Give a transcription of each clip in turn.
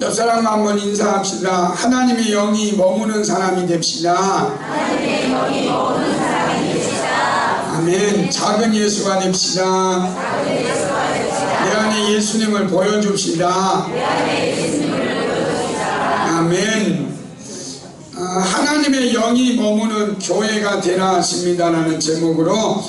옆 사람과 한번 인사합시다. 하나님의 영이 머무는 사람이 됩시다. 하나님의 영이 머무는 사람이 됩시다. 아멘. 작은 예수가 됩시다. 작은 예수가 됩시다. 내 안에 예수님을 보여줍시다. 내 안에 예수님을 보여줍시다. 아멘. 하나님의 영이 머무는 교회가 되라 하십니다라는 제목으로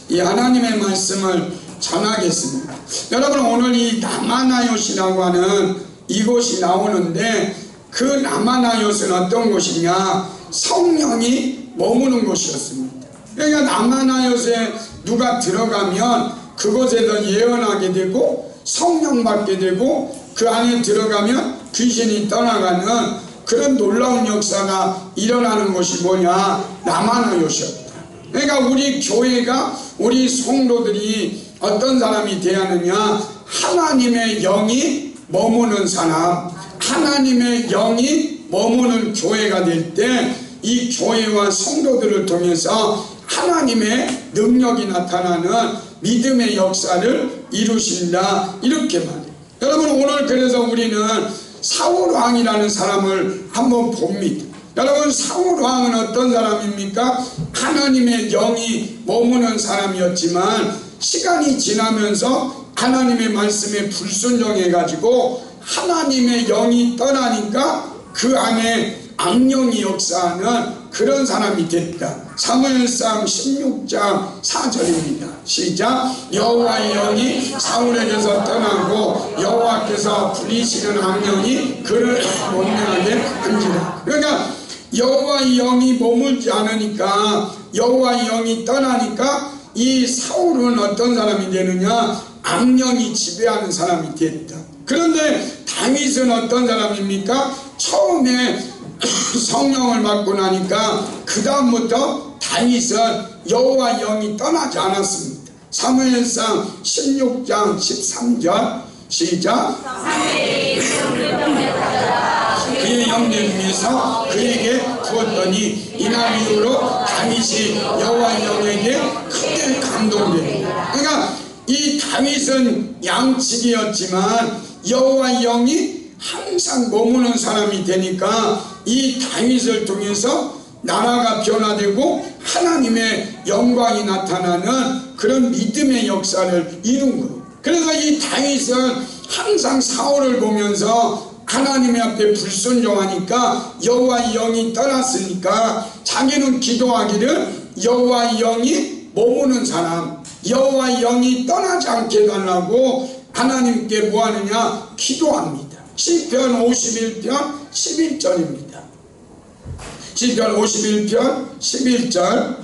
이 하나님의 말씀을 전하겠습니다. 여러분, 오늘 이 라마나요시라고 하는 이곳이 나오는데, 그 라마나요스는 어떤 곳이냐? 성령이 머무는 곳이었습니다. 그러니까 라마나요스에 누가 들어가면 그곳에서 예언하게 되고 성령 받게 되고, 그 안에 들어가면 귀신이 떠나가는 그런 놀라운 역사가 일어나는 곳이 뭐냐? 라마나요시였다. 그러니까 우리 교회가, 우리 성도들이 어떤 사람이 되어야 하느냐? 하나님의 영이 머무는 사람, 하나님의 영이 머무는 교회가 될 때 이 교회와 성도들을 통해서 하나님의 능력이 나타나는 믿음의 역사를 이루신다, 이렇게 말해요. 여러분, 오늘 그래서 우리는 사울왕이라는 사람을 한번 봅니다. 여러분, 사울왕은 어떤 사람입니까? 하나님의 영이 머무는 사람이었지만 시간이 지나면서 하나님의 말씀에 불순종해 가지고 하나님의 영이 떠나니까 그 안에 악령이 역사하는 그런 사람이 됐다. 사무엘상 16장 4절입니다. 시작. 여호와의 영이 사울에게서 떠나고 여호와께서 부리시는 악령이 그를 못내하게 한지라. 그러니까 여호와의 영이 머물지 않으니까, 여호와의 영이 떠나니까 이 사울은 어떤 사람이 되느냐? 악령이 지배하는 사람이 됐다. 그런데 다윗은 어떤 사람입니까? 처음에 성령을 받고 나니까 그 다음부터 다윗은 여호와 영이 떠나지 않았습니다. 사무엘상 16장 13절 시작. 그의 영내에서 그에게 부었더니 이날 이후로 다윗이 여호와 영에게 크게 감동됩니다. 그러니까 이 다윗은 양치기였지만 여호와 영이 항상 머무는 사람이 되니까 이 다윗을 통해서 나라가 변화되고 하나님의 영광이 나타나는 그런 믿음의 역사를 이룬 거예요. 그래서 이 다윗은 항상 사울을 보면서 하나님의 앞에 불순종하니까 여호와의 영이 떠났으니까 자기는 기도하기를 여호와의 영이 머무는 사람, 여호와의 영이 떠나지 않게 해달라고 하나님께 뭐하느냐? 기도합니다. 시편 51편 11절입니다. 시편 51편 11절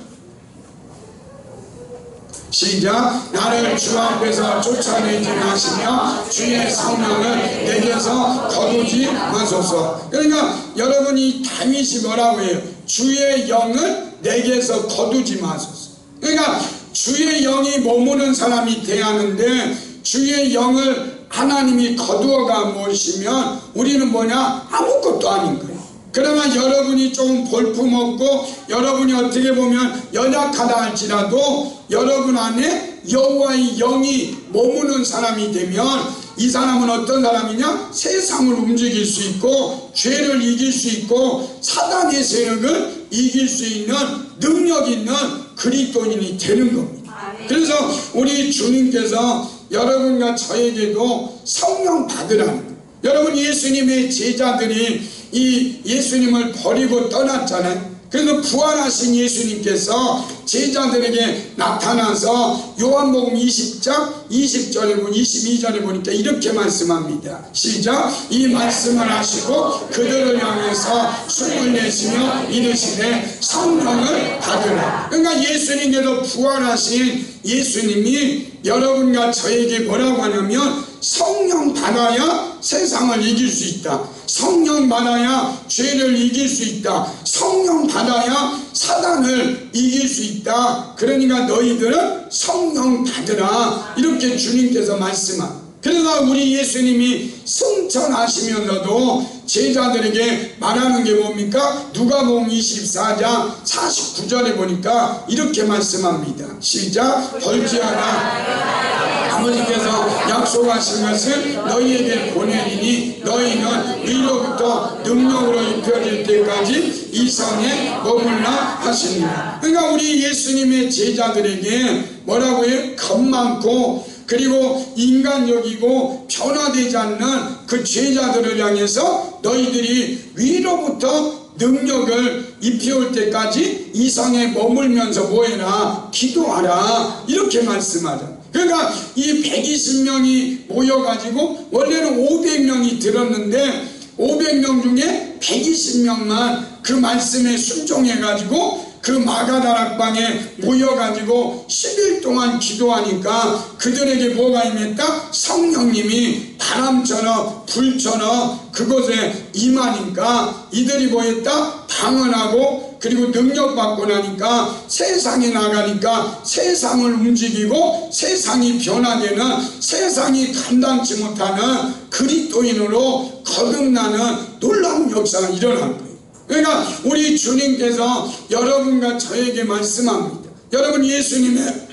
시작. 나를 주 앞에서 쫓아내지 마시며 주의 성령을 내게서 거두지 마소서. 그러니까 여러분이 다윗이 뭐라고 해요? 주의 영을 내게서 거두지 마소서. 그러니까 주의 영이 머무는 사람이 돼야 하는데, 주의 영을 하나님이 거두어가 모시면 우리는 뭐냐? 아무것도 아닌 거예요. 그러면 여러분이 좀 볼품없고 여러분이 어떻게 보면 연약하다 할지라도 여러분 안에 여호와의 영이 머무는 사람이 되면 이 사람은 어떤 사람이냐? 세상을 움직일 수 있고 죄를 이길 수 있고 사단의 세력을 이길 수 있는 능력 있는 그리스도인이 되는 겁니다. 그래서 우리 주님께서 여러분과 저에게도 성령 받으라는 거예요. 여러분, 예수님의 제자들이 이 예수님을 버리고 떠났잖아요. 그래서 부활하신 예수님께서 제자들에게 나타나서 요한복음 20장 20절에 22절에 보니까 이렇게 말씀합니다. 시작. 이 말씀을 하시고 그들을 향해서 숨을 내쉬며 이르시되 성령을 받으라. 그러니까 예수님께서 부활하신 예수님이 여러분과 저에게 뭐라고 하냐면 성령 받아야 세상을 이길 수 있다. 성령 받아야 죄를 이길 수 있다. 성령 받아야 사단을 이길 수 있다. 그러니까 너희들은 성령 받으라. 이렇게 주님께서 말씀합니다. 그러나 우리 예수님이 승천하시면서도 제자들에게 말하는 게 뭡니까? 누가복음 24장 49절에 보니까 이렇게 말씀합니다. 시작. 벌지하라 아버지께서 약속하신 것을 너희에게 보내리니 너희는 위로부터 능력으로 입혀질 때까지 이 성에 머물라 하십니다. 그러니까 우리 예수님의 제자들에게 뭐라고 해요? 겁 많고 그리고 인간적이고 변화되지 않는 그 제자들을 향해서 너희들이 위로부터 능력을 입혀올 때까지 이 성에 머물면서 뭐해라? 기도하라. 이렇게 말씀하죠. 그러니까 이 120명이 모여가지고 원래는 500명이 들었는데 500명 중에 120명만 그 말씀에 순종해가지고 그 마가다락방에 모여가지고 10일 동안 기도하니까 그들에게 뭐가 임했다? 성령님이 바람처럼 불처럼 그곳에 임하니까 이들이 뭐했다? 방언하고 그리고 능력받고 나니까 세상에 나가니까 세상을 움직이고 세상이 변화되는 세상이 감당치 못하는 그리스도인으로 거듭나는 놀라운 역사가 일어난 거예요. 그러니까 우리 주님께서 여러분과 저에게 말씀합니다. 여러분 예수님의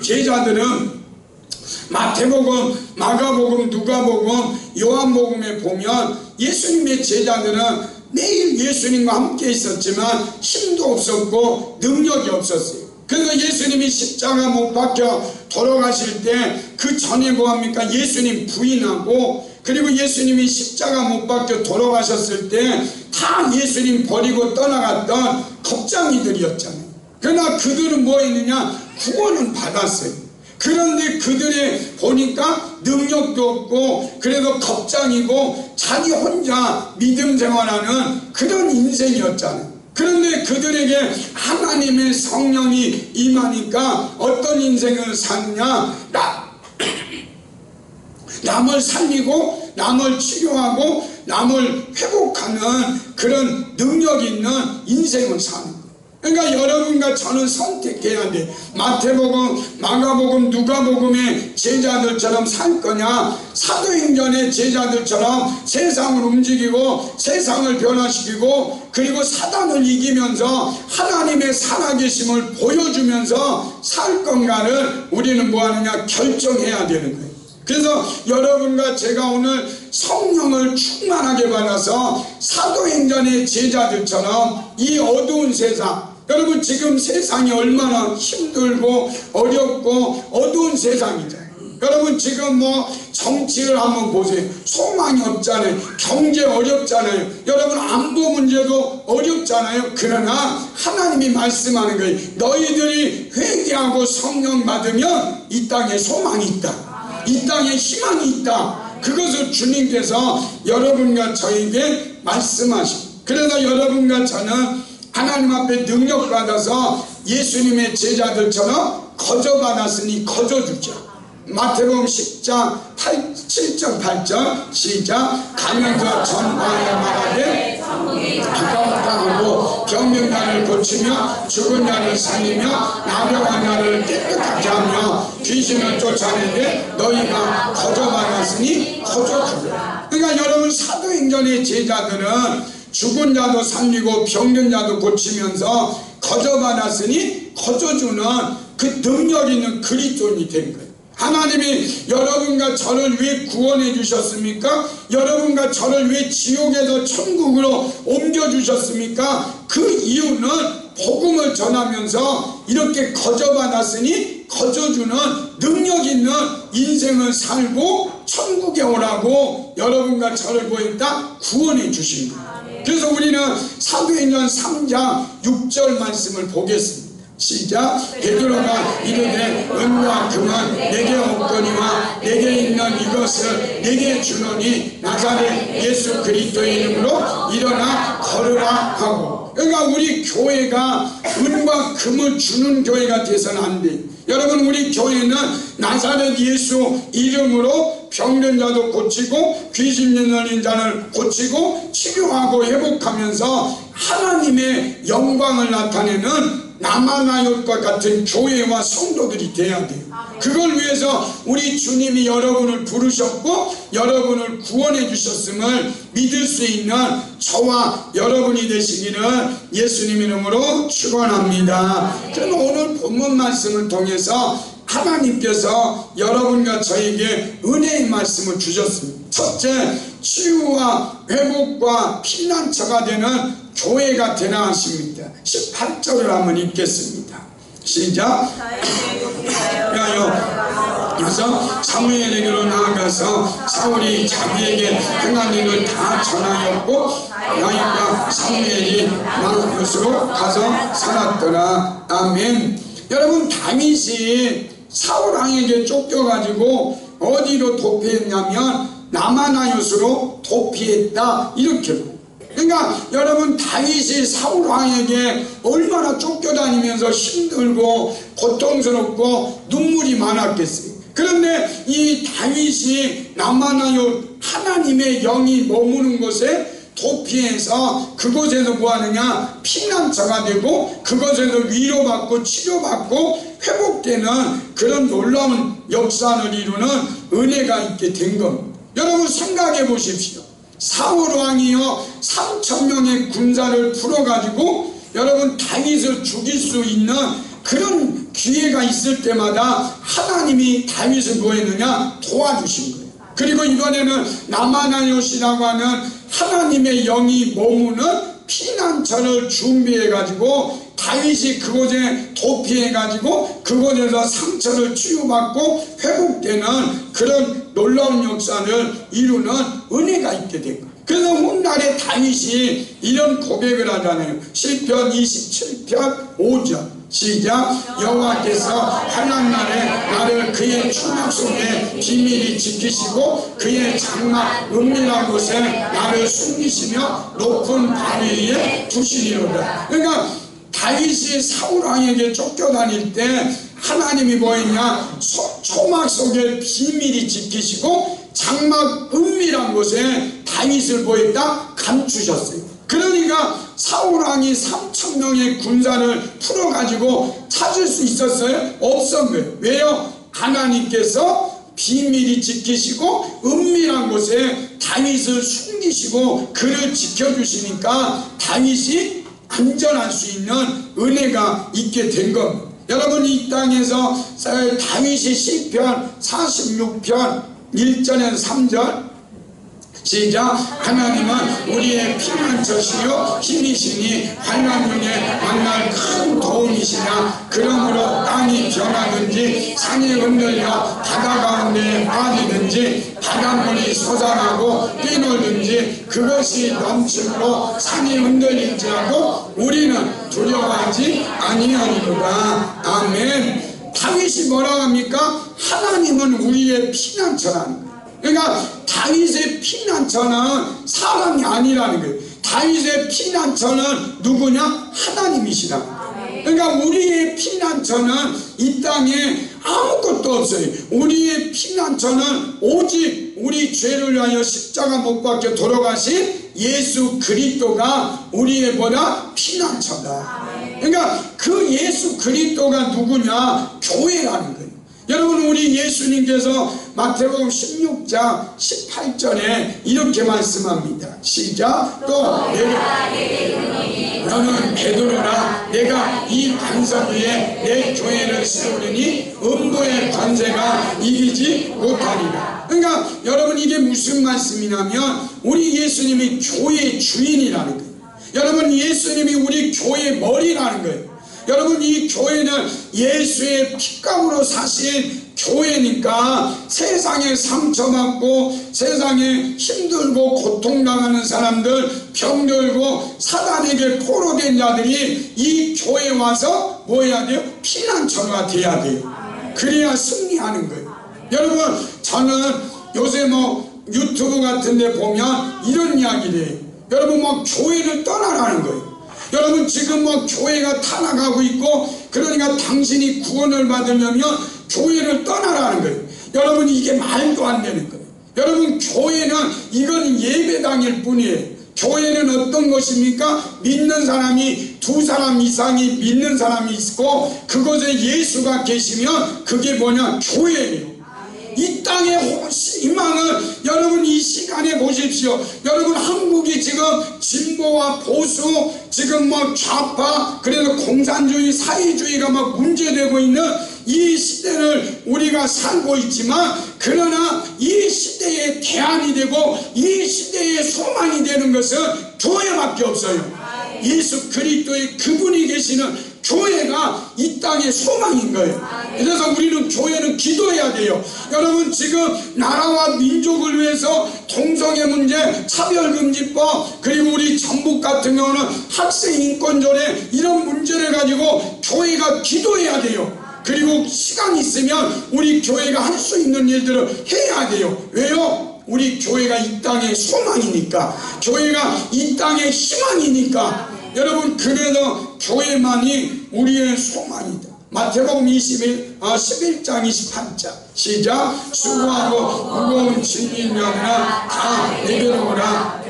제자들은 마태복음, 마가복음, 누가복음, 요한복음에 보면 예수님의 제자들은 매일 예수님과 함께 있었지만 힘도 없었고 능력이 없었어요. 그래서 예수님이 십자가 못 박혀 돌아가실 때 그 전에 뭐합니까? 예수님 부인하고 그리고 예수님이 십자가 못 박혀 돌아가셨을 때 다 예수님 버리고 떠나갔던 겁쟁이들이었잖아요. 그러나 그들은 뭐 했느냐? 구원은 받았어요. 그런데 그들이 보니까 능력도 없고 그래도 겁쟁이고 자기 혼자 믿음 생활하는 그런 인생이었잖아요. 그런데 그들에게 하나님의 성령이 임하니까 어떤 인생을 사느냐? 남을 살리고 남을 치료하고 남을 회복하는 그런 능력 있는 인생을 사는 거예요. 그러니까 여러분과 저는 선택해야 돼. 마태복음, 마가복음, 누가복음의 제자들처럼 살 거냐? 사도행전의 제자들처럼 세상을 움직이고 세상을 변화시키고 그리고 사단을 이기면서 하나님의 살아계심을 보여주면서 살 건가를 우리는 뭐하느냐? 결정해야 되는 거예요. 그래서 여러분과 제가 오늘 성령을 충만하게 받아서 사도행전의 제자들처럼 이 어두운 세상, 여러분 지금 세상이 얼마나 힘들고 어렵고 어두운 세상이잖아요. 여러분 지금 뭐 정치를 한번 보세요. 소망이 없잖아요. 경제 어렵잖아요. 여러분 안보 문제도 어렵잖아요. 그러나 하나님이 말씀하는 거예요. 너희들이 회개하고 성령 받으면 이 땅에 소망이 있다. 이 땅에 희망이 있다. 그것을 주님께서 여러분과 저에게 말씀하십니다. 그래서 여러분과 저는 하나님 앞에 능력 받아서 예수님의 제자들처럼 거저받았으니 거저주죠. 마태복음 10장 7절 8절 시작. 가면서 전파하여 말하되 아까웠다고 병명자를 고치며 죽은 자를 살리며 나병한 자를 깨끗하게 하며 귀신을 쫓아내되 너희가 거저받았으니 거저주라. 그러니까 여러분 사도행전의 제자들은 죽은 자도 살리고 병든 자도 고치면서 거저받았으니 거저주는 그 능력 있는 그리스도인이 된 거예요. 하나님이 여러분과 저를 왜 구원해 주셨습니까? 여러분과 저를 왜 지옥에서 천국으로 옮겨주셨습니까? 그 이유는 복음을 전하면서 이렇게 거저받았으니 거저주는 능력 있는 인생을 살고 천국에 오라고 여러분과 저를 보였다 구원해 주신 거예요. 그래서 우리는 사도행전 3장 6절 말씀을 보겠습니다. 시작. 베드로가 이르되 은과 금은 내게 없거니와 내게 있는 이것을 내게 주노니 나사렛 예수 그리스도의 이름으로 일어나 걸으라 하고. 그러니까 우리 교회가 은과 금을 주는 교회가 돼서는 안 돼. 여러분 우리 교회는 나사렛 예수 이름으로 병든 자도 고치고 귀신 들린 자를 고치고 치료하고 회복하면서 하나님의 영광을 나타내는 남아나요과 같은 교회와 성도들이 돼야 돼요. 그걸 위해서 우리 주님이 여러분을 부르셨고 여러분을 구원해 주셨음을 믿을 수 있는 저와 여러분이 되시기를 예수님 이름으로 축원합니다. 그럼 오늘 본문 말씀을 통해서 하나님께서 여러분과 저에게 은혜의 말씀을 주셨습니다. 첫째, 치유와 회복과 피난처가 되는 교회가 되라 하십니다. 18절을 한번 읽겠습니다. 시작. 그래서 사무엘에게로 나아가서 사울이 자기에게 행한 일을 다 전하였고 나니까 사무엘이 나롯으로 가서 살았더라. 아멘. 여러분, 다윗이 사울 왕에게 쫓겨가지고 어디로 도피했냐면 남아나요스로 도피했다, 이렇게. 그러니까 여러분, 다윗이 사울 왕에게 얼마나 쫓겨다니면서 힘들고 고통스럽고 눈물이 많았겠어요. 그런데 이 다윗이 남아나요 하나님의 영이 머무는 곳에 도피해서 그곳에서 뭐하느냐, 피난처가 되고 그곳에서 위로받고 치료받고 회복되는 그런 놀라운 역사를 이루는 은혜가 있게 된 겁니다. 여러분, 생각해 보십시오. 사울 왕이요 3,000명의 군사를 풀어가지고 여러분 다윗을 죽일 수 있는 그런 기회가 있을 때마다 하나님이 다윗을 뭐했느냐, 도와주신 거예요. 그리고 이번에는 남아나요시라고 하는 하나님의 영이 머무는 피난처를 준비해가지고 다윗이 그곳에 도피해가지고 그곳에서 상처를 치유받고 회복되는 그런 놀라운 역사를 이루는 은혜가 있게 된 거예요. 그래서 훗날에 다윗이 이런 고백을 하잖아요. 시편 27편 5절 시작. 여호와께서 환난 날에 나를 그의 추막 속에 비밀히 지키시고 그의 장막 은밀한 곳에 나를 숨기시며 높은 바위 위에 두시리로다. 그러니까 다윗이 사울 왕에게 쫓겨다닐 때 하나님이 뭐했냐, 초막 속에 비밀히 지키시고 장막 은밀한 곳에 다윗을 뭐했다, 감추셨어요. 그러니까 사울 왕이 3,000명의 군사를 풀어가지고 찾을 수 있었어요? 없었어요. 왜요? 하나님께서 비밀히 지키시고 은밀한 곳에 다윗을 숨기시고 그를 지켜주시니까 다윗이 안전할 수 있는 은혜가 있게 된 겁니다. 여러분, 이 땅에서 다윗이 시편 46편 1절에서 3절 시작. 하나님은 우리의 피난처시요 힘이시니 환난 중에 만날 큰 도움이시나 그러므로 땅이 변하든지 산이 흔들려 바다 가운데 빠지든지 바닷물이 솟아나고 뛰놀든지 그것이 넘침으로 산이 흔들릴지라도 우리는 두려워하지 아니하리로다. 아멘. 다윗이 뭐라고 합니까? 하나님은 우리의 피난처라는 거예요. 그러니까 다윗의 피난처는 사람이 아니라는 거예요. 다윗의 피난처는 누구냐? 하나님이시라. 그러니까 우리의 피난처는 이 땅에 아무것도 없어요. 우리의 피난처는 오직 우리 죄를 위하여 십자가 못 박혀 돌아가신 예수 그리스도가 우리의 뭐다? 피난처다. 그러니까 그 예수 그리스도가 누구냐? 교회라는 거예요. 여러분, 우리 예수님께서 마태복음 16장 18절에 이렇게 말씀합니다. 시작. 또 내가 너는 베드로라, 내가 이 반석 위에 내 교회를 세우리니 음부의 권세가 이기지 못하리라. 그러니까 여러분, 이게 무슨 말씀이냐면 우리 예수님이 교회의 주인이라는 거예요. 여러분, 예수님이 우리 교회의 머리라는 거예요. 여러분, 이 교회는 예수의 피값으로 사신 교회니까 세상에 상처받고 세상에 힘들고 고통당하는 사람들, 병들고 사단에게 포로된 자들이 이 교회에 와서 뭐 해야 돼요? 피난처가 돼야 돼요. 그래야 승리하는 거예요. 여러분, 저는 요새 뭐 유튜브 같은 데 보면 이런 이야기를 해요. 여러분, 뭐 교회를 떠나라는 거예요. 여러분, 지금 뭐 교회가 타락하고 있고 그러니까 당신이 구원을 받으려면 교회를 떠나라는 거예요. 여러분, 이게 말도 안 되는 거예요. 여러분, 교회는 이건 예배당일 뿐이에요. 교회는 어떤 것입니까? 믿는 사람이 2사람 이상이 믿는 사람이 있고 그곳에 예수가 계시면 그게 뭐냐? 교회예요. 이 땅의 희망은 여러분 이 시간에 보십시오. 여러분 한국이 지금 진보와 보수 지금 뭐 좌파 그래서 공산주의 사회주의가 막 문제되고 있는 이 시대를 우리가 살고 있지만 그러나 이 시대의 대안이 되고 이 시대의 소망이 되는 것은 교회밖에 없어요. 예수 그리스도의 그분이 계시는 교회가 이 땅의 소망인 거예요. 그래서 우리는 교회는 기도해야 돼요. 여러분 지금 나라와 민족을 위해서 동성애 문제, 차별금지법 그리고 우리 전북 같은 경우는 학생인권조례 이런 문제를 가지고 교회가 기도해야 돼요. 그리고 시간 있으면 우리 교회가 할 수 있는 일들을 해야 돼요. 왜요? 우리 교회가 이 땅의 소망이니까, 교회가 이 땅의 희망이니까. 여러분 그래서 교회만이 우리의 소망이다. 마태복음 11장 28절 시작. 수고하고 무거운 짐진 자들아 다 내게로 오라.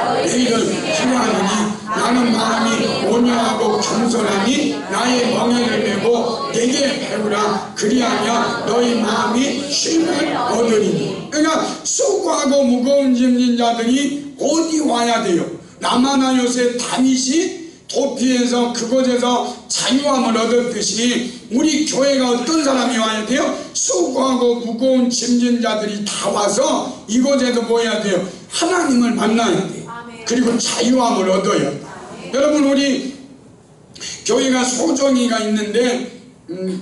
너희를 필요하느니 나는 마음이 온유하고 겸손하니 나의 멍에를 메고 내게 배우라. 그리하면 너희 마음이 쉼을 얻으리니. 그러니까 수고하고 무거운 짐진 자들이 어디 와야 돼요? 라마나 요새 다윗이 도피해서 그곳에서 자유함을 얻었듯이 우리 교회가 어떤 사람이 와야 돼요? 수고하고 무거운 짐진 자들이 다 와서 이곳에서 뭐 해야 돼요? 하나님을 만나야 돼요. 그리고 자유함을 얻어요. 여러분 우리 교회가 소정이가 있는데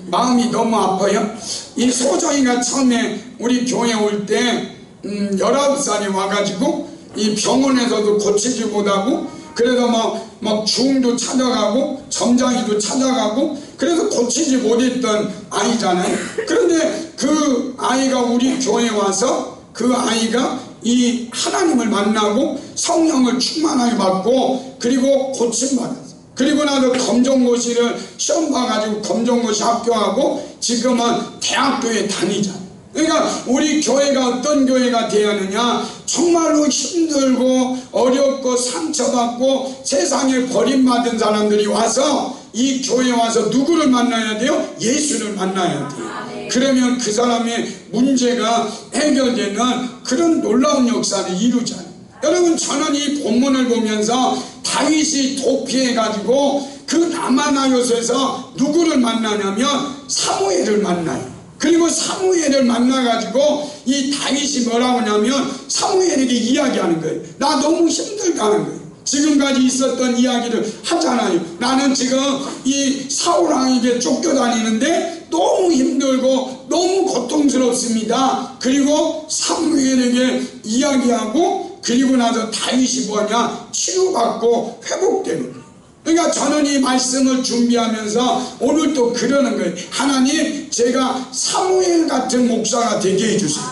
마음이 너무 아파요. 이 소정이가 처음에 우리 교회 올 때 19살이 와가지고 이 병원에서도 고치지 못하고 그래서 막 중도 찾아가고 점장이도 찾아가고 그래서 고치지 못했던 아이잖아요. 그런데 그 아이가 우리 교회에 와서 그 아이가 이 하나님을 만나고 성령을 충만하게 받고 그리고 고침받았어요. 그리고 나서 검정고시를 시험 봐가지고 검정고시 합격하고 지금은 대학교에 다니잖아요. 그러니까 우리 교회가 어떤 교회가 되어야 하느냐? 정말로 힘들고 어렵고 상처받고 세상에 버림받은 사람들이 와서 이 교회에 와서 누구를 만나야 돼요? 예수를 만나야 돼요. 그러면 그 사람의 문제가 해결되는 그런 놀라운 역사를 이루잖아요. 여러분 저는 이 본문을 보면서 다윗이 도피해가지고 그 라마나요스에서 누구를 만나냐면 사무엘을 만나요. 그리고 사무엘을 만나가지고 이 다윗이 뭐라고 하냐면 사무엘에게 이야기하는 거예요. 나 너무 힘들다는 거예요. 지금까지 있었던 이야기를 하잖아요. 나는 지금 이 사울왕에게 쫓겨다니는데 너무 힘들고 너무 고통스럽습니다. 그리고 사무엘에게 이야기하고 그리고 나서 다윗이 뭐냐? 치유받고 회복되는 거예요. 그러니까 저는 이 말씀을 준비하면서 오늘 또 그러는 거예요. 하나님 제가 사무엘 같은 목사가 되게 해주세요.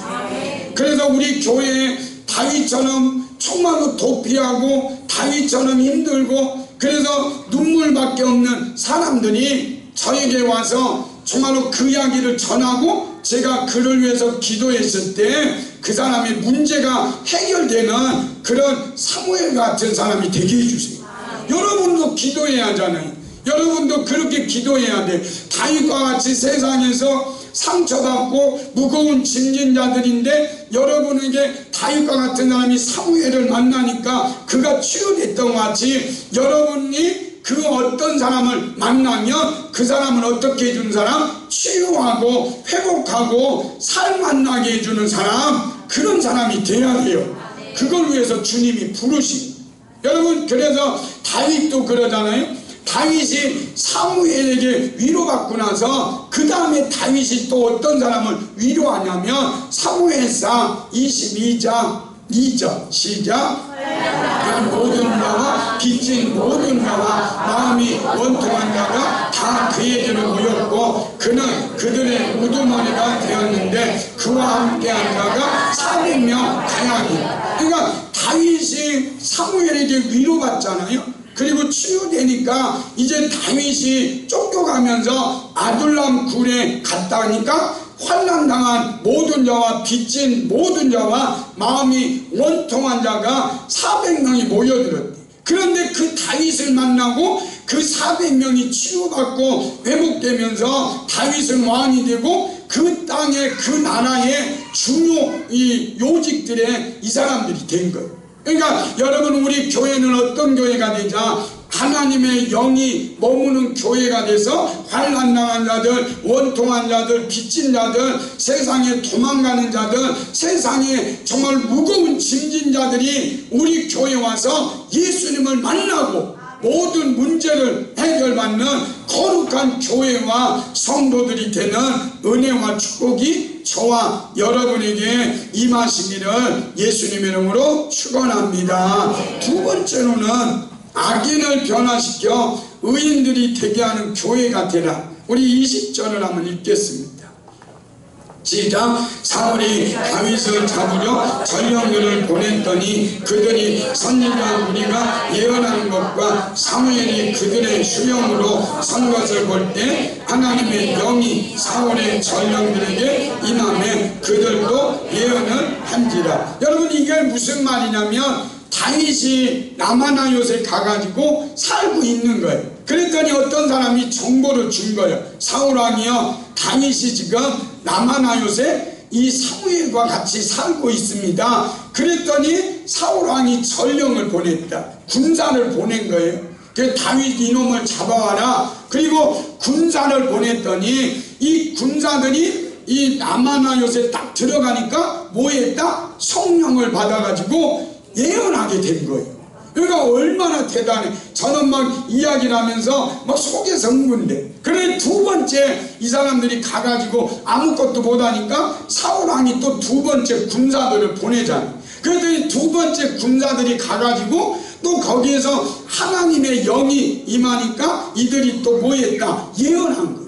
그래서 우리 교회에 다윗처럼 정말로 도피하고 다윗처럼 힘들고 그래서 눈물밖에 없는 사람들이 저에게 와서 정말로 그 이야기를 전하고 제가 그를 위해서 기도했을 때 그 사람의 문제가 해결되는 그런 사무엘 같은 사람이 되게 해주세요. 여러분도 기도해야 하잖아요. 여러분도 그렇게 기도해야 돼. 다윗과 같이 세상에서 상처받고 무거운 짐진 자들인데 여러분에게 다윗과 같은 사람이 사무엘을 만나니까 그가 치유됐던 것 같이 여러분이 그 어떤 사람을 만나면 그 사람을 어떻게 해주는 사람? 치유하고 회복하고 살만나게 해주는 사람, 그런 사람이 돼야 돼요. 그걸 위해서 주님이 부르신 여러분. 그래서 다윗도 그러잖아요. 다윗이 사무엘에게 위로받고 나서 그 다음에 다윗이 또 어떤 사람을 위로하냐면 사무엘상 22장 2절 시작. 모든 자와 빚진 모든 자와 마음이 원통한 자가 다 그에게로 모였고 그는 그들의 우두머리가 되었는데 그와 함께한 자가 400명 가량이. 그러니까 다윗이 사무엘에게 위로받잖아요. 그리고 치유되니까 이제 다윗이 쫓겨가면서 아둘람 굴에 갔다니까 환난당한 모든 자와 빚진 모든 자와 마음이 원통한 자가 400명이 모여들었대. 그런데 그 다윗을 만나고 그 400명이 치유받고 회복되면서 다윗은 왕이 되고 그 땅에 그 나라의 중요 이 요직들의 이 사람들이 된 거예요. 그러니까 여러분, 우리 교회는 어떤 교회가 되자 하나님의 영이 머무는 교회가 돼서 환난당한 자들, 원통한 자들, 빚진 자들, 세상에 도망가는 자들, 세상에 정말 무거운 짐진 자들이 우리 교회에 와서 예수님을 만나고 모든 문제를 해결받는 거룩한 교회와 성도들이 되는 은혜와 축복이 저와 여러분에게 임하시기를 예수님의 이름으로 축원합니다. 두 번째로는 악인을 변화시켜 의인들이 되게 하는 교회가 되라. 우리 20절을 한번 읽겠습니다. 시작. 사울이 다윗을 잡으려 전령들을 보냈더니 그들이 선지자 무리가 예언하는 것과 사무엘이 그들의 수령으로 선 것을 볼 때 하나님의 영이 사울의 전령들에게 임하매 그들도 예언을 한지라. 여러분, 이게 무슨 말이냐면 다윗이 라마나요에 가가지고 살고 있는 거예요. 그랬더니 어떤 사람이 정보를 준 거예요. 사울왕이요, 다윗이 지금 라마나요에 이 사무엘과 같이 살고 있습니다. 그랬더니 사울왕이 전령을 보냈다. 군사를 보낸 거예요. 그래서 다윗 이놈을 잡아와라. 그리고 군사를 보냈더니 이 군사들이 이 라마나요에 딱 들어가니까 뭐 했다? 성령을 받아가지고 예언하게 된 거예요. 그러니까 얼마나 대단해. 저는 막 이야기를 하면서 막 속에서 흥분돼. 그래 두 번째 이 사람들이 가가지고 아무것도 못하니까 사울왕이 또 두 번째 군사들을 보내잖아요. 그랬더니 두 번째 군사들이 가가지고 또 거기에서 하나님의 영이 임하니까 이들이 또 뭐 했다? 예언한 거예요.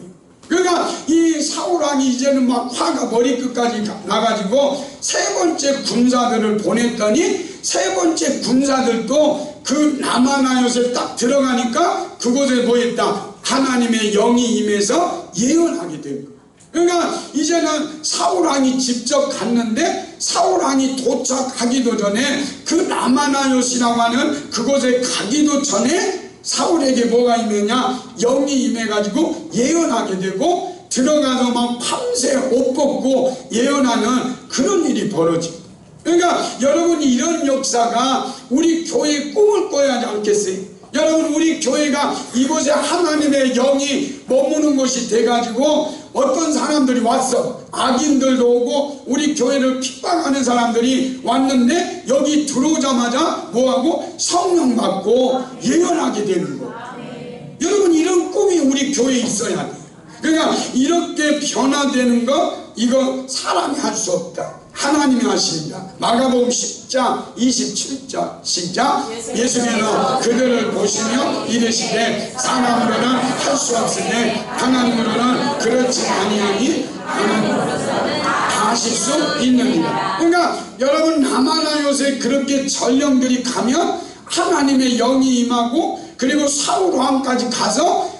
그러니까 이 사울왕이 이제는 막 화가 머리끝까지 나가지고 세 번째 군사들을 보냈더니 세 번째 군사들도 그 라마나요에 딱 들어가니까 그곳에 뭐 했다? 하나님의 영이 임해서 예언하게 된 거예요. 그러니까 이제는 사울왕이 직접 갔는데 사울왕이 도착하기도 전에 그 라마나요시라고 하는 그곳에 가기도 전에 사울에게 뭐가 임했냐? 영이 임해가지고 예언하게 되고 들어가서 막 밤새 옷 벗고 예언하는 그런 일이 벌어지고. 그러니까 여러분이 이런 역사가 우리 교회에 꿈을 꿔야 하지 않겠어요? 여러분, 우리 교회가 이곳에 하나님의 영이 머무는 곳이 돼가지고 어떤 사람들이 왔어. 악인들도 오고 우리 교회를 핍박하는 사람들이 왔는데 여기 들어오자마자 뭐하고? 성령 받고 예언하게 되는 거. 여러분, 이런 꿈이 우리 교회에 있어야 돼요. 그러니까 이렇게 변화되는 거, 이거 사람이 할 수 없다. 하나님이 하십니다. 마가복음 10장 27절 시작. 예수께서 그들을 보시며 이르시되 사람으로는 할 수 없으되 하나님으로는 그렇지 아니하니 하나님으로서는 다 하실 수 있느니라. 그러니까 여러분, 라마나요에 그렇게 전령들이 가면 하나님의 영이 임하고 그리고 사울왕까지 가서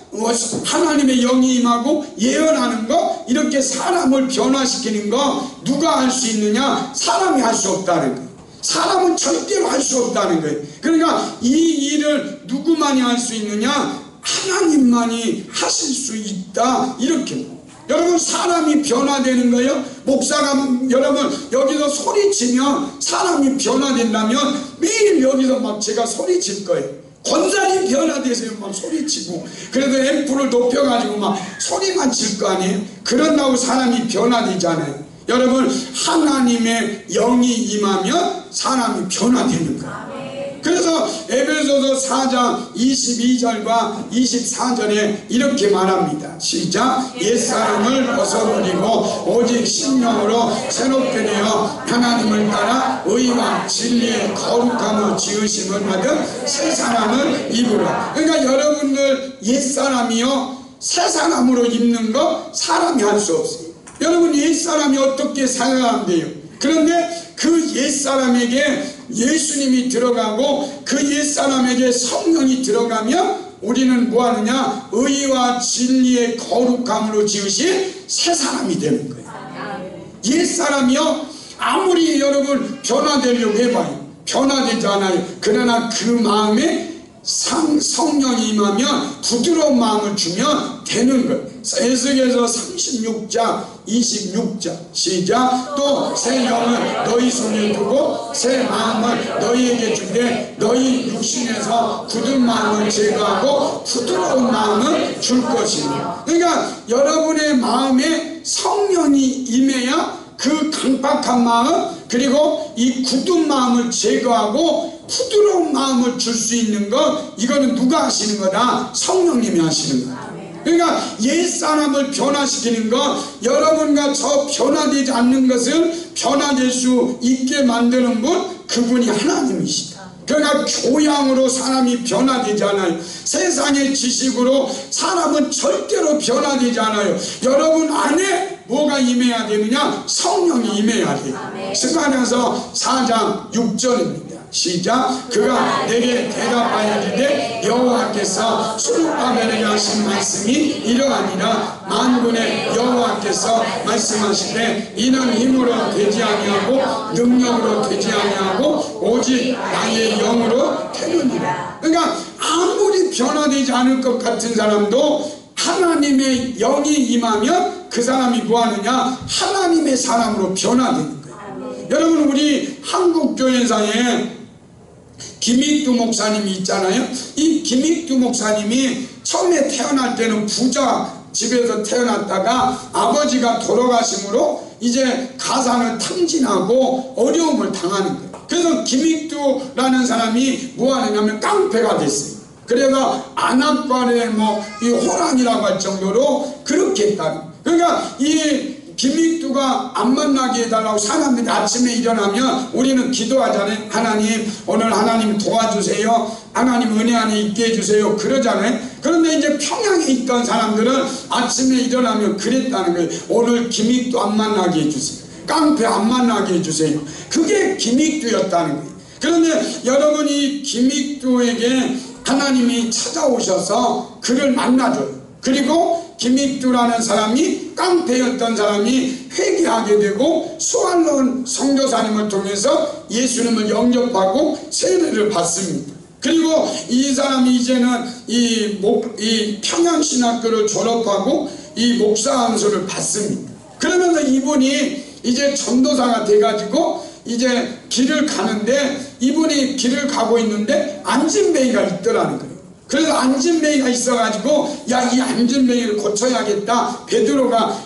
하나님의 영이 임하고 예언하는 거, 이렇게 사람을 변화시키는 거 누가 할 수 있느냐? 사람이 할 수 없다는 거예요. 사람은 절대로 할 수 없다는 거예요. 그러니까 이 일을 누구만이 할 수 있느냐? 하나님만이 하실 수 있다. 이렇게. 여러분, 사람이 변화되는 거예요. 목사가 여러분 여기서 소리치면 사람이 변화된다면 매일 여기서 막 제가 소리칠 거예요. 권사님 변화되세요. 막 소리치고. 그래도 앰프를 높여가지고 막 소리만 칠 거 아니에요. 그런다고 사람이 변화되잖아요. 여러분, 하나님의 영이 임하면 사람이 변화되는 거예요. 그래서 에베소서 4장 22절과 24절에 이렇게 말합니다. 시작. 옛사람을 벗어버리고 오직 신령으로 새롭게 되어 하나님을 따라 의와 진리의 거룩함을 지으심을 받은 새 사람을 입으라. 그러니까 여러분들 옛사람이요, 새 사람으로 입는 거 사람이 할 수 없어요. 여러분, 옛사람이 어떻게 살아간대요? 그런데 그 옛사람에게 예수님이 들어가고 그 옛사람에게 성령이 들어가면 우리는 뭐하느냐? 의와 진리의 거룩함으로 지으신 새 사람이 되는 거예요. 옛사람이요 아무리 여러분 변화되려고 해봐요 변화되지 않아요. 그러나 그 마음에 성령이 임하면 부드러운 마음을 주면 되는 거예요. 에스겔서 36장 26절 시작. 또 새 영을 너희 손에 두고 새 마음을 너희에게 주되 너희 육신에서 굳은 마음을 제거하고 부드러운 마음을 줄 것이니. 그러니까 여러분의 마음에 성령이 임해야 그 강박한 마음 그리고 이 굳은 마음을 제거하고 부드러운 마음을 줄 수 있는 것 이거는 누가 하시는 거다? 성령님이 하시는 거다. 그러니까 옛사람을 변화시키는 것 여러분과 저 변화되지 않는 것을 변화될 수 있게 만드는 분 그분이 하나님이시다. 그러니까 교양으로 사람이 변화되지 않아요. 세상의 지식으로 사람은 절대로 변화되지 않아요. 여러분 안에 뭐가 임해야 되느냐? 성령이 임해야 돼요. 스가랴서 4장 6절입니다. 시작. 그가 내게 대답하였는데 여호와께서 수르바벨에게 하신 말씀이 이러하니라. 만군의 여호와께서 말씀하시되 이는 힘으로 되지 아니하고 능력으로 되지 아니하고 오직 나의 영으로 되느니라. 그러니까 아무리 변화되지 않을 것 같은 사람도 하나님의 영이 임하면 그 사람이 뭐하느냐? 하나님의 사람으로 변화되는 거예요. 여러분 우리 한국교회사에 김익두 목사님이 있잖아요. 이 김익두 목사님이 처음에 태어날 때는 부자 집에서 태어났다가 아버지가 돌아가심으로 이제 가산을 탕진하고 어려움을 당하는 거예요. 그래서 김익두라는 사람이 뭐하느냐면 깡패가 됐어요. 그래서 안압관의 이 호랑이라고 할 정도로 그렇게 했다는. 그러니까 이 김익두가 안 만나게 해달라고 사람들이 아침에 일어나면 우리는 기도하잖아요. 하나님 오늘 하나님 도와주세요. 하나님 은혜 안에 있게 해주세요. 그러잖아요. 그런데 이제 평양에 있던 사람들은 아침에 일어나면 그랬다는 거예요. 오늘 김익두 안 만나게 해주세요. 깡패 안 만나게 해주세요. 그게 김익두였다는 거예요. 그런데 여러분이 김익두에게 하나님이 찾아오셔서 그를 만나줘요. 그리고 김익두라는 사람이 깡패였던 사람이 회개하게 되고 수알론 선교사님을 통해서 예수님을 영접하고 세례를 받습니다. 그리고 이 사람이 이제는 이 평양신학교를 졸업하고 이 목사 안수를 받습니다. 그러면서 이분이 이제 전도사가 돼가지고 이제 길을 가는데 이분이 길을 가고 있는데 안진뱅이가 있더라는 거예요. 그래서 안진뱅이가 있어가지고 야, 이 안진뱅이를 고쳐야겠다. 베드로가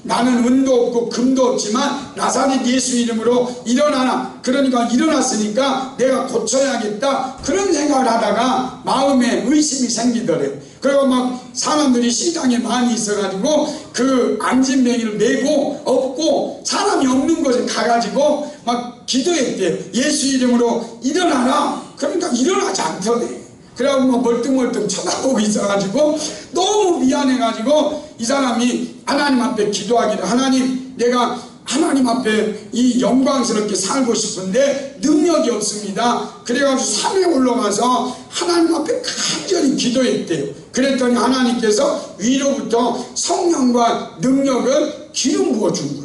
나는 은도 없고 금도 없지만 나사렛 예수 이름으로 일어나라. 그러니까 일어났으니까 내가 고쳐야겠다. 그런 생각을 하다가 마음에 의심이 생기더래요. 그리고 막 사람들이 시장에 많이 있어가지고 그 안진뱅이를 메고 업고 사람이 없는 곳에 가가지고 막 기도했대요. 예수 이름으로 일어나라. 그러니까 일어나지 않더래. 그래갖고 멀뚱멀뚱 쳐다보고 있어가지고 너무 미안해가지고 이 사람이 하나님 앞에 기도하기를 하나님 내가 하나님 앞에 이 영광스럽게 살고 싶은데 능력이 없습니다. 그래가지고 산에 올라가서 하나님 앞에 간절히 기도했대요. 그랬더니 하나님께서 위로부터 성령과 능력을 기름 부어준 거예요.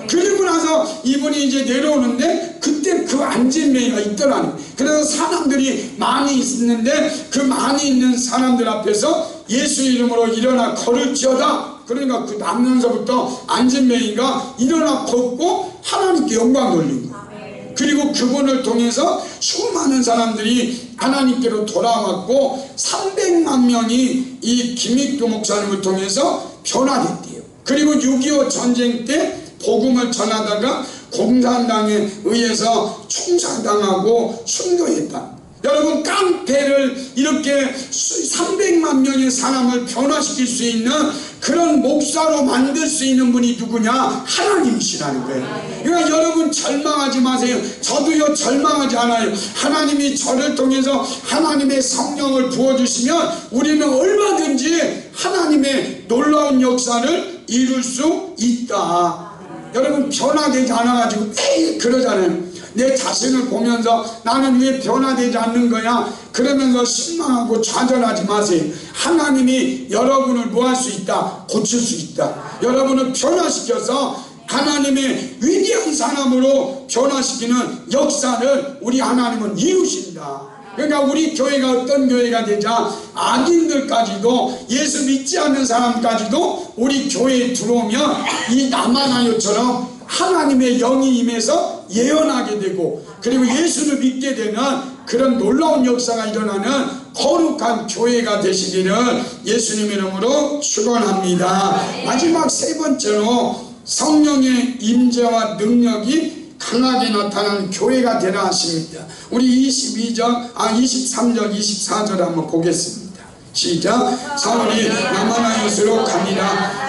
그리고 나서 이분이 이제 내려오는데 그때 그 안진뱅이가 있더라니. 그래서 사람들이 많이 있는데 그 많이 있는 사람들 앞에서 예수 이름으로 일어나 걸을지어다. 그러니까 그 남면서부터 안진뱅이가 일어나 걷고 하나님께 영광 돌린 거예요. 그리고 그분을 통해서 수많은 사람들이 하나님께로 돌아왔고 300만 명이 이 김익두 목사님을 통해서 변화됐대요. 그리고 6.25 전쟁 때 복음을 전하다가 공산당에 의해서 총살당하고 순교했다. 여러분 깡패를 이렇게 300만 명의 사람을 변화시킬 수 있는 그런 목사로 만들 수 있는 분이 누구냐? 하나님이시라는 거예요. 그러니까 여러분 절망하지 마세요. 저도요 절망하지 않아요. 하나님이 저를 통해서 하나님의 성령을 부어주시면 우리는 얼마든지 하나님의 놀라운 역사를 이룰 수 있다. 여러분 변화되지 않아가지고 매일 그러잖아요. 내 자신을 보면서 나는 왜 변화되지 않는 거야? 그러면서 실망하고 좌절하지 마세요. 하나님이 여러분을 뭐 할 수 있다? 고칠 수 있다. 여러분을 변화시켜서 하나님의 위대한 사람으로 변화시키는 역사를 우리 하나님은 이루신다. 그러니까 우리 교회가 어떤 교회가 되자 악인들까지도, 예수 믿지 않는 사람까지도 우리 교회에 들어오면 이 남아나요처럼 하나님의 영이 임해서 예언하게 되고, 그리고 예수를 믿게 되는 그런 놀라운 역사가 일어나는 거룩한 교회가 되시기를 예수님 이름으로 축원합니다. 마지막 세 번째로 성령의 임재와 능력이 강하게 나타나는 교회가 되라 하십니다. 우리 23절 24절 한번 보겠습니다. 시작. 사울이 나마나요스로 갑니다.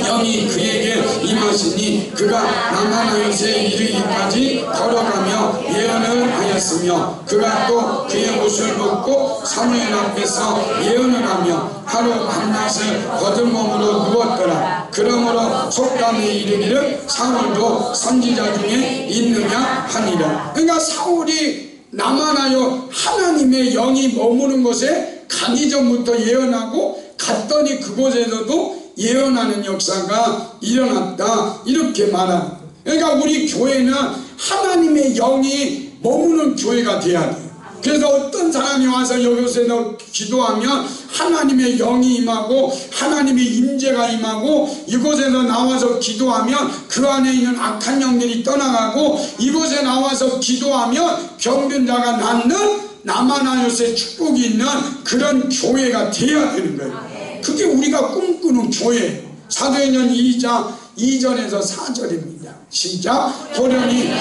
영이 그에게 임하시니 그가 나마나요스에 이르기까지 걸어가며 예언을 하였으며, 그가 또 그의 옷을 벗고 사무엘 앞에서 예언을 하며 하루 밤낮을 거듭 몸으로 누웠더라. 그러므로 속담에 이르기를 사울도 선지자 중에 있느냐 하니라. 그러니까 사울이 나마나요 하나님의 영이 머무는 곳에 가기 전부터 예언하고, 갔더니 그곳에서도 예언하는 역사가 일어났다, 이렇게 말합니다. 그러니까 우리 교회는 하나님의 영이 머무는 교회가 돼야 돼요. 그래서 어떤 사람이 와서 여기서 기도하면 하나님의 영이 임하고 하나님의 임재가 임하고, 이곳에서 나와서 기도하면 그 안에 있는 악한 영들이 떠나가고, 이곳에 나와서 기도하면 병든 자가 낫는 나마나요스의 축복이 있는 그런 교회가 되어야 되는 거예요. 그게 우리가 꿈꾸는 교회. 사도행전 2장 2절에서 4절입니다. 시작. 호련히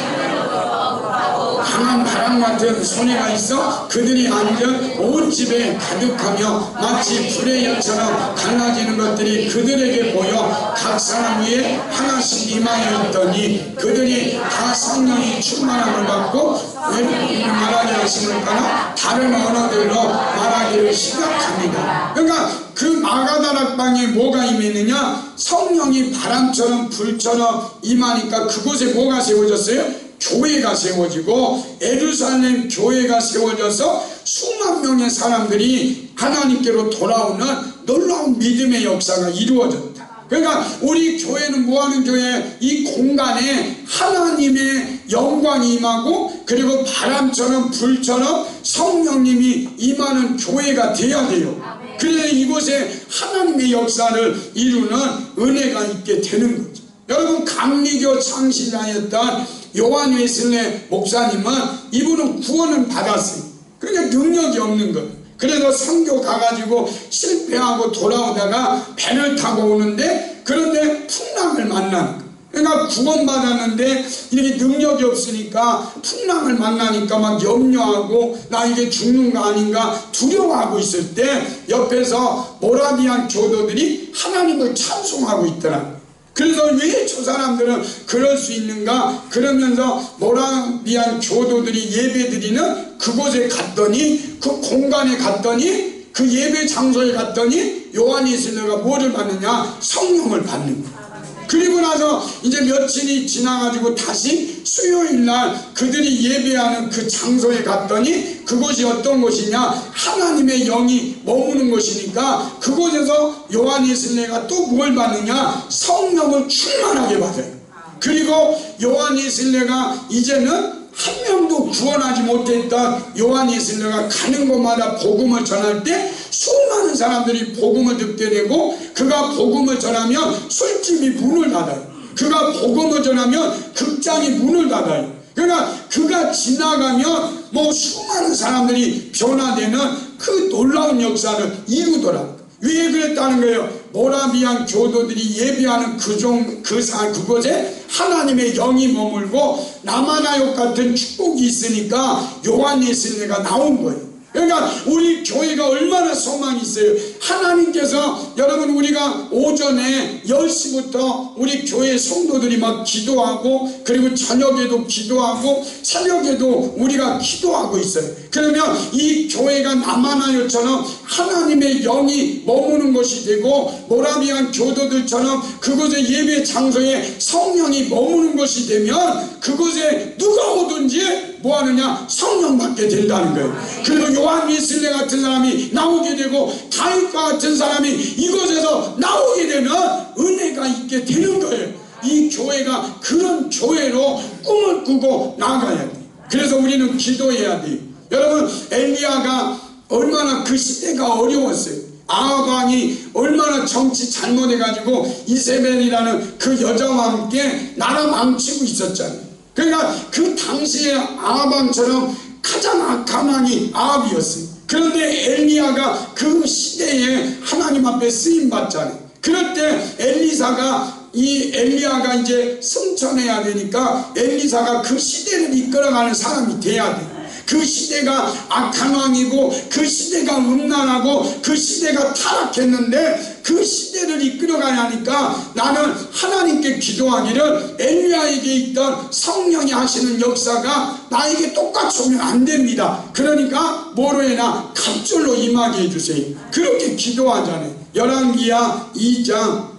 강한 바람 같은 소리가 있어 그들이 앉은 온 집에 가득하며 마치 불의 연처럼 갈라지는 것들이 그들에게 보여 각 사람 위에 하나씩 임하여 있더니 그들이 다 성령이 충만함을 받고 말하게 하심을 따라 다른 언어들로 말하기를 시작합니다. 그러니까 그 마가다락방에 뭐가 임했느냐? 성령이 바람처럼 불처럼 임하니까 그곳에 뭐가 세워졌어요? 교회가 세워지고, 예루살렘 교회가 세워져서 수만 명의 사람들이 하나님께로 돌아오는 놀라운 믿음의 역사가 이루어졌다. 그러니까 우리 교회는 뭐하는 교회예요? 이 공간에 하나님의 영광이 임하고, 그리고 바람처럼 불처럼 성령님이 임하는 교회가 되어야 돼요. 그래야 이곳에 하나님의 역사를 이루는 은혜가 있게 되는 거죠. 여러분, 감리교 창시자였던 요한 웨슬레 목사님은, 이분은 구원은 받았어요. 그러니까 능력이 없는 거예요. 그래서 선교 가가지고 실패하고 돌아오다가 배를 타고 오는데, 그런데 풍랑을 만나는 거예요. 그러니까 구원받았는데 이렇게 능력이 없으니까 풍랑을 만나니까 막 염려하고, 나 이게 죽는 거 아닌가 두려워하고 있을 때 옆에서 모라비안 교도들이 하나님을 찬송하고 있더라. 그래서 왜 저 사람들은 그럴 수 있는가 그러면서 모라비안 교도들이 예배드리는 그곳에 갔더니, 그 공간에 갔더니, 그 예배 장소에 갔더니 요한 웨슬레가 뭐를 받느냐? 성령을 받는 거예요. 그리고 나서 이제 며칠이 지나가지고 다시 수요일날 그들이 예배하는 그 장소에 갔더니, 그곳이 어떤 곳이냐? 하나님의 영이 머무는 곳이니까 그곳에서 요한 웨슬레가 또 뭘 받느냐? 성령을 충만하게 받아요. 그리고 요한 웨슬레가 이제는 한 명도 구원하지 못했던 요한 웨슬레가 가는 곳마다 복음을 전할 때 수많은 사람들이 복음을 듣게 되고, 그가 복음을 전하면 술집이 문을 닫아요. 그가 복음을 전하면 극장이 문을 닫아요. 그러니까 그가 지나가면 뭐 수많은 사람들이 변화되는 그 놀라운 역사를 이루더라. 왜 그랬다는 거예요? 모라비안 교도들이 예배하는 그곳에 하나님의 영이 머물고 나마나역 같은 축복이 있으니까 요한 웨슬레가 나온 거예요. 그러니까 우리 교회가 얼마나 소망이 있어요. 하나님께서, 여러분, 우리가 오전에 10시부터 우리 교회 성도들이 막 기도하고, 그리고 저녁에도 기도하고, 새벽에도 우리가 기도하고 있어요. 그러면 이 교회가 나마나요처럼 하나님의 영이 머무는 것이 되고, 모라비안 교도들처럼 그곳의 예배 장소에 성령이 머무는 것이 되면, 그곳에 누가 오든지 뭐하느냐? 성령 받게 된다는 거예요. 그리고 요한 웨슬레 같은 사람이 나오게 되고, 다윗과 같은 사람이 이곳에서 나오게 되면 은혜가 있게 되는 거예요. 이 교회가 그런 교회로 꿈을 꾸고 나가야 돼. 그래서 우리는 기도해야 돼. 여러분, 엘리야가 얼마나 그 시대가 어려웠어요. 아합 왕이 얼마나 정치 잘못해가지고 이세벨이라는 그 여자와 함께 나라 망치고 있었잖아요. 그러니까 그 당시에 아합 왕처럼 가장 악한 왕이 아합이었어요. 그런데 엘리야가 그 시대에 하나님 앞에 쓰임 받잖아요. 그럴 때 엘리야가 이제 승천해야 되니까 엘리사가 그 시대를 이끌어가는 사람이 돼야 돼. 그 시대가 악한 왕이고 그 시대가 음란하고 그 시대가 타락했는데 그 시대를 이끌어가야 하니까 나는 하나님께 기도하기를 엘리야에게 있던 성령이 하시는 역사가 나에게 똑같이 오면 안 됩니다. 그러니까 뭐로 해나 갑절로 임하게 해주세요. 그렇게 기도하잖아요. 열왕기하 2장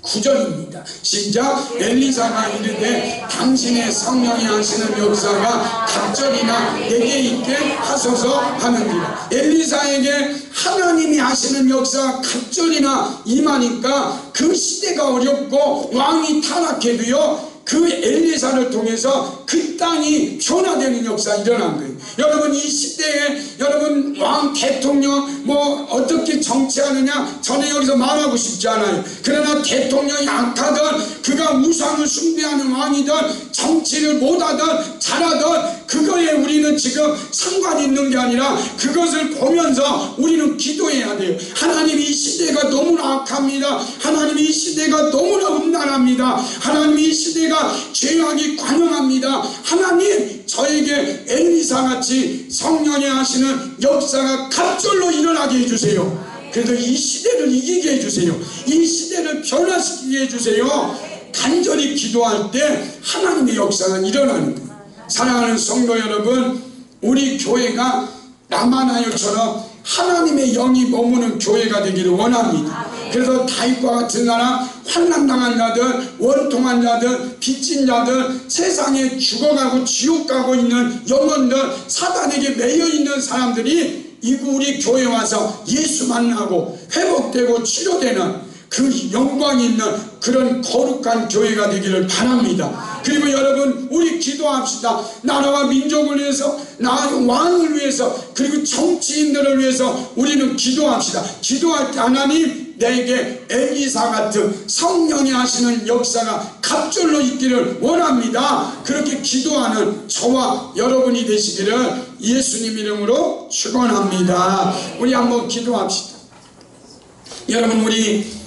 9절입니다. 시작. 엘리사가 이르되 당신의 성령이 하시는 역사가 갑절이나 내게 있게 하소서 하는지라. 엘리사에게 하나님이 하시는 역사가 갑절이나 임하니까 그 시대가 어렵고 왕이 타락해도요 그 엘리사를 통해서 그 땅이 변화되는 역사 일어난 거예요. 여러분, 이 시대에 여러분 왕 대통령 뭐 어떻게 정치하느냐 저는 여기서 말하고 싶지 않아요. 그러나 대통령이 악하든 그가 우상을 숭배하는 왕이든 정치를 못하든 잘하든 그거에 우리는 지금 상관이 있는 게 아니라 그것을 보면서 우리는 기도해야 돼요. 하나님, 이 시대가 너무나 악합니다. 하나님, 이 시대가 너무나 음란합니다. 하나님, 이 시대가 죄악이 관영합니다. 하나님, 저에게 엘리사같이 성령이 하시는 역사가 갑절로 일어나게 해주세요. 그래서 이 시대를 이기게 해주세요. 이 시대를 변화시키게 해주세요. 간절히 기도할 때 하나님의 역사가 일어나는 거예요. 사랑하는 성도 여러분, 우리 교회가 라마나요처럼 하나님의 영이 머무는 교회가 되기를 원합니다. 그래서 다윗과 같은 사람, 환난당한 자들, 원통한 자들, 빚진 자들, 세상에 죽어가고 지옥 가고 있는 영혼들, 사단에게 매여 있는 사람들이 우리 교회에 와서 예수 만나고 회복되고 치료되는 그 영광이 있는 그런 거룩한 교회가 되기를 바랍니다. 그리고 여러분, 우리 기도합시다. 나라와 민족을 위해서, 왕을 위해서, 그리고 정치인들을 위해서 우리는 기도합시다. 기도할 때 하나님, 내게 엘리사 같은 성령이 하시는 역사가 갑절로 있기를 원합니다. 그렇게 기도하는 저와 여러분이 되시기를 예수님 이름으로 축원합니다. 우리 한번 기도합시다. 여러분, 우리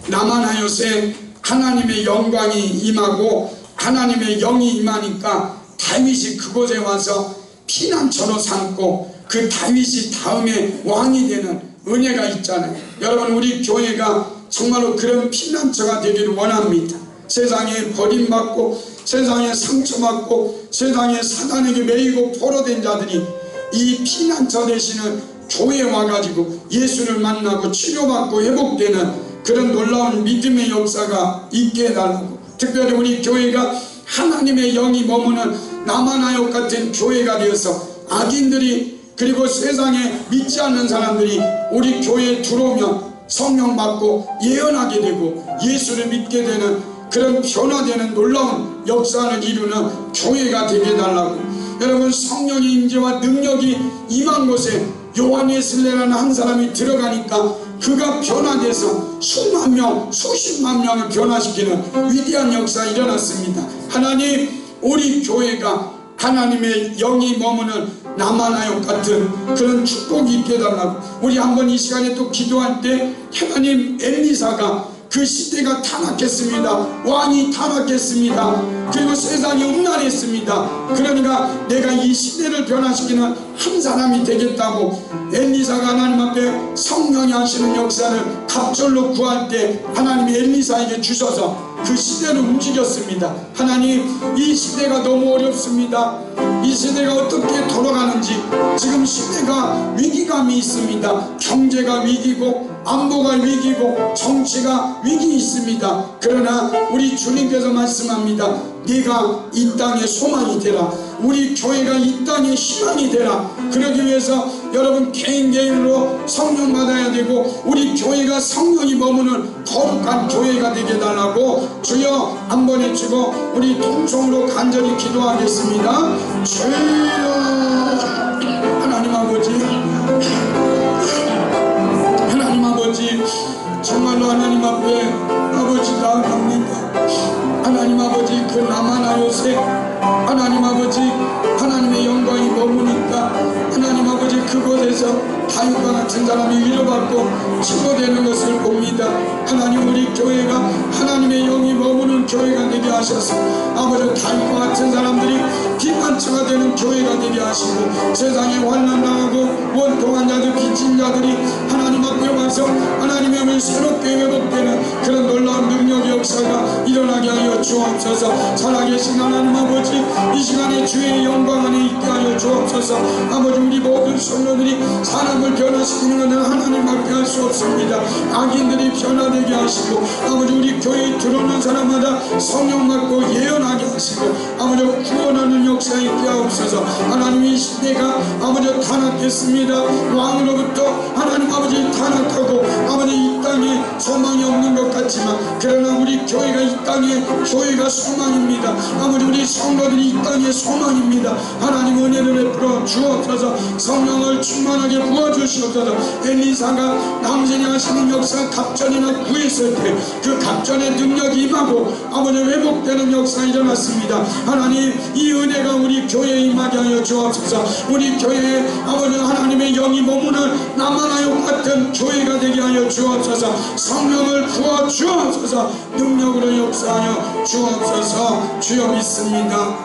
라마나요새 하나님의 영광이 임하고 하나님의 영이 임하니까 다윗이 그곳에 와서 피난처로 삼고 그 다윗이 다음에 왕이 되는 은혜가 있잖아요. 여러분, 우리 교회가 정말로 그런 피난처가 되기를 원합니다. 세상에 버림받고 세상에 상처받고 세상에 사단에게 매이고 포로된 자들이 이 피난처 되시는 교회에 와가지고 예수를 만나고 치료받고 회복되는 그런 놀라운 믿음의 역사가 있게 해달라고, 특별히 우리 교회가 하나님의 영이 머무는 라마나요 같은 교회가 되어서 악인들이 그리고 세상에 믿지 않는 사람들이 우리 교회에 들어오면 성령 받고 예언하게 되고 예수를 믿게 되는 그런 변화되는 놀라운 역사를 이루는 교회가 되게 해달라고. 여러분, 성령의 임재와 능력이 임한 곳에 요한 웨슬레라는 한 사람이 들어가니까 그가 변화돼서 수만 명, 수십만 명을 변화시키는 위대한 역사가 일어났습니다. 하나님, 우리 교회가 하나님의 영이 머무는 라마나요 같은 그런 축복이 있게 해달라고. 우리 한번 이 시간에 또 기도할 때 하나님, 엘리사가 그 시대가 타락했습니다. 왕이 타락했습니다. 그리고 세상이 음란했습니다. 그러니까 내가 이 시대를 변화시키는 한 사람이 되겠다고 엘리사가 하나님 앞에 성령이 하시는 역사를 갑절로 구할 때 하나님이 엘리사에게 주셔서 그 시대를 움직였습니다. 하나님, 이 시대가 너무 어렵습니다. 이 시대가 어떻게 돌아가는지 지금 시대가 위기감이 있습니다. 경제가 위기고 안보가 위기고 정치가 위기 있습니다. 그러나 우리 주님께서 말씀합니다. 네가 이 땅의 소망이 되라. 우리 교회가 이 땅의 희망이 되라. 그러기 위해서 여러분 개인으로 성령 받아야 되고 우리 교회가 성령이 머무는 거룩한 교회가 되게 해달라고 주여 한번 외치고 우리 통성으로 간절히 기도하겠습니다. 주여 하나님 아버지, 하나님 아버지, 정말로 하나님 앞에 아버지 나아갑니다. 하나님 아버지, 그 남아나 요새 하나님 아버지, 하나님의 영광이 머무니까 하나님 아버지 그곳에서 다윗과 같은 사람이 위로받고 치료되는 것을 봅니다. 하나님, 우리 교회가 하나님의 영이 머무는 교회가 되게 하셔서 아버지 다윗과 같은 사람들이 비판처가 되는 교회가 되게 하시고 세상에 환난당하고 원통한 자들, 빚진 자들이 하나님 앞에 와서 하나님의 영을 새롭게 회복되는 그런 놀라운 능력의 역사가 일어나게 하여 주옵소서. 살아계신 하나님 아버지, 이 시간에 주의 영광 안에 있게 하여 주옵소서. 아버지, 우리 모든 성도들이 사람을 변화시키는 것은 하나님밖에 할 수 없습니다. 악인들이 변화되게 하시고 아버지, 우리 교회에 들어오는 사람마다 성령 받고 예언하게 하시고 아버지 구원하는 역사 있게 하옵소서. 하나님, 이 시대가 아버지 타락했습니다. 왕으로부터 하나님 아버지 타락하고 아버지 이 땅에 소망이 없는 것 같지만 그러나 우리 교회가 이 땅에 교회가 소망입니다. 아버지, 우리 성도들이 이 땅의 소망입니다. 하나님 은혜를 베풀어 주옵소서. 성령을 충만하게 부어주시옵소서. 엘리사가 남전에 하시는 역사 갑전이나 구했을 때 그 갑전의 능력이 임하고 아버지 회복되는 역사 일어났습니다. 하나님, 이 은혜가 우리 교회에 임하게 하여 주옵소서. 우리 교회에 아버지 하나님의 영이 머무는 남아나요 같은 교회가 되게 하여 주옵소서. 성령을 부어 주옵소서. 능력으로 역사하여 주옵소서. 주여 믿습니다.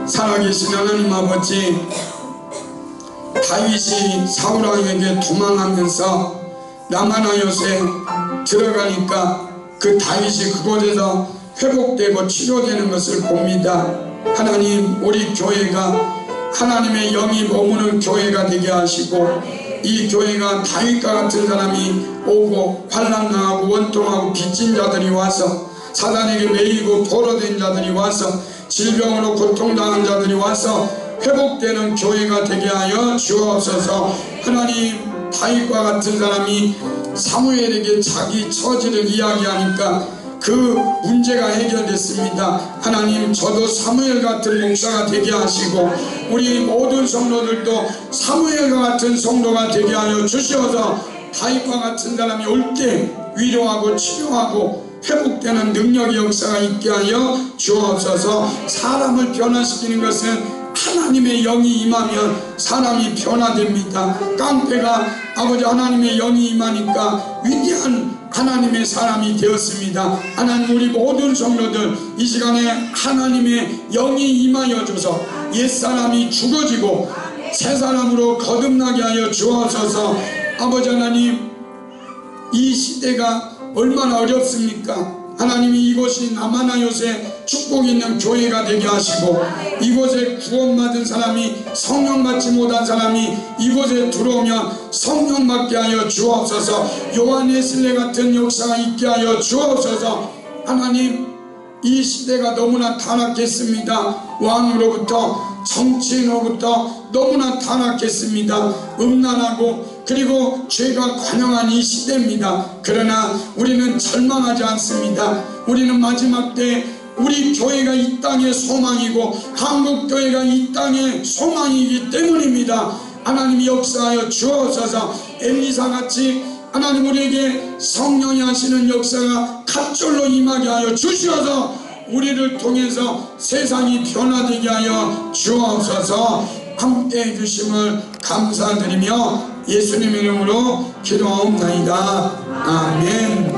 살아계신 하나님 아버지, 다윗이 사울왕에게 도망하면서 라마나요새 들어가니까 그 다윗이 그곳에서 회복되고 치료되는 것을 봅니다. 하나님, 우리 교회가 하나님의 영이 머무는 교회가 되게 하시고 이 교회가 다윗과 같은 사람이 오고 환난당하고 원통하고 빚진 자들이 와서 사단에게 매이고 포로된 자들이 와서 질병으로 고통당한 자들이 와서 회복되는 교회가 되게 하여 주옵소서. 하나님, 다윗과 같은 사람이 사무엘에게 자기 처지를 이야기하니까 그 문제가 해결됐습니다. 하나님, 저도 사무엘 같은 목사가 되게 하시고 우리 모든 성도들도 사무엘과 같은 성도가 되게 하여 주시어서 다윗과 같은 사람이 올 때 위로하고 치료하고 회복되는 능력의 역사가 있게 하여 주옵소서. 사람을 변화시키는 것은 하나님의 영이 임하면 사람이 변화됩니다. 깡패가 아버지 하나님의 영이 임하니까 위대한 하나님의 사람이 되었습니다. 하나님, 우리 모든 성도들 이 시간에 하나님의 영이 임하여 줘서 옛사람이 죽어지고 새사람으로 거듭나게 하여 주옵소서. 아버지 하나님, 이 시대가 얼마나 어렵습니까? 하나님이 이곳이 남아나요새 축복 있는 교회가 되게 하시고 이곳에 구원받은 사람이 성령 받지 못한 사람이 이곳에 들어오면 성령 받게 하여 주옵소서. 요한예슬레 같은 역사가 있게 하여 주옵소서. 하나님, 이 시대가 너무나 타락했습니다. 왕으로부터 정치인으로부터 너무나 타락했습니다. 음란하고 그리고 죄가 관영한 이 시대입니다. 그러나 우리는 절망하지 않습니다. 우리는 마지막 때 우리 교회가 이 땅의 소망이고 한국교회가 이 땅의 소망이기 때문입니다. 하나님이 역사하여 주옵소서. 엘리사같이 하나님 우리에게 성령이 하시는 역사가 갑절로 임하게 하여 주시어서 우리를 통해서 세상이 변화되게 하여 주옵소서. 함께 해주심을 감사드리며 예수님 이름으로 기도하옵나이다. 아멘.